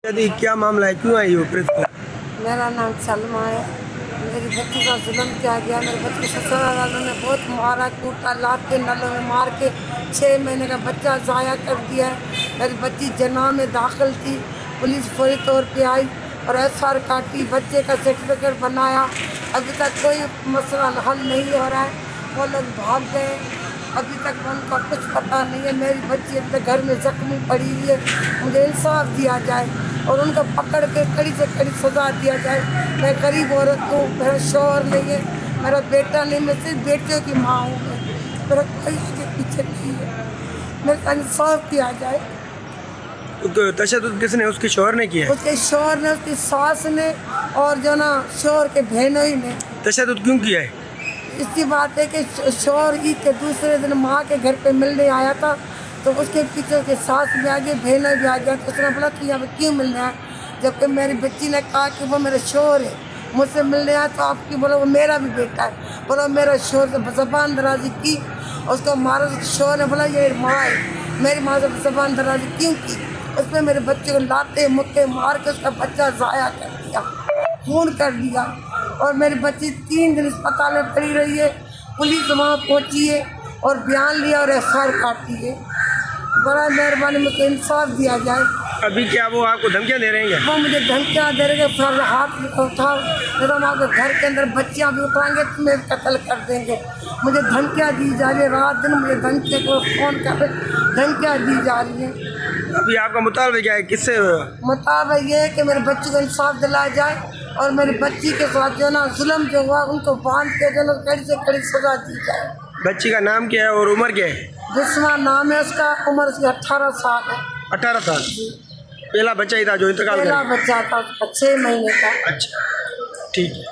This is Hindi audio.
यदि क्या मामला है, क्यों आई हो प्रेस को? मेरा नाम सलमा है। मेरी बच्ची का जुल्म किया गया। मेरे बच्चे को ससुराल वालों ने बहुत मारा कूटा, लात के नलों में मार के 6 महीने का बच्चा ज़ाया कर दिया है। मेरी बच्ची जना में दाखिल थी। पुलिस फौरी तौर पे आई और SR काटी, बच्चे का सर्टिफिकेट बनाया। अभी तक कोई मसला हल नहीं हो रहा है। वो लोग भाग गए, अभी तक उनका कुछ पता नहीं है। मेरी बच्ची अभी तक घर में जख्मी पड़ी हुई है। मुझे इंसाफ दिया जाए और उनको पकड़ के कड़ी से कड़ी सजा दिया जाए। मैं गरीब औरत हूँ, मेरा शौहर नहीं है, मेरा बेटा नहीं, मैं सिर्फ बेटियों की माँ हूँ। मेरा कोई आगे पीछे नहीं है, मेरा इंसाफ दिया जाए। तो तशद्दुद किसने, उसके शौहर ने किया? उसके शौहर ने, उसकी सास ने और जो ना शौहर के बहनों ही ने। तशद्दुद क्यों किया है? इसकी बात है कि शौहर ईद के दूसरे दिन माँ के घर पे मिलने आया था, तो उसके पीछे उसके सास भी आ गई, बहना भी आ गया। तो उसने बोला कि यहाँ पे क्यों मिलने आया, जबकि मेरी बच्ची ने कहा कि वो मेरा शौहर है, मुझसे मिलने आया। तो आपकी बोलो वो मेरा भी बेटा है। बोलो मेरा शौहर से ज़बान दराजी की, उसको मारा। शौहर ने बोला ये माँ है, मेरी माँ से ज़बान दराजी क्यों की? उसने मेरे बच्चे को लाते मुक्के मार के उसका बच्चा ज़ाया कर दिया, खून कर दिया। और मेरी बच्ची 3 दिन अस्पताल में पड़ी रही है। पुलिस वहाँ पहुँची है और बयान लिया और SR काटी है। बड़ा मेहरबानी, मुझे इंसाफ दिया जाए। अभी क्या वो आपको धमकियाँ दे रहे हैं? वो मुझे धमकियाँ दे रहे हैं, हाथ उठाओ, नहीं तो हम आपके घर के अंदर बच्चियाँ भी उठाएंगे, तुम्हें कत्ल कर देंगे। मुझे धमकियाँ दी जा रही है, रात दिन मुझे धमकियाँ को फ़ोन कर धमकियाँ दी जा रही हैं। अभी आपका मुतालबा क्या है, किससे? मुतालबा ये है कि मेरे बच्ची को इंसाफ दिलाया जाए और मेरी बच्ची के साथ जो ना जुल्म जो हुआ उनको बांध के जो कड़ी से कड़ी सजा दी जाए। बच्ची का नाम क्या है और उम्र क्या है? बिस्मा नाम है उसका, उम्र उसकी 18 साल है। 18 साल? पहला बच्चा ही था जो इंतकाल कर? पहला बच्चा था उसका 6 महीने का। अच्छा, ठीक है।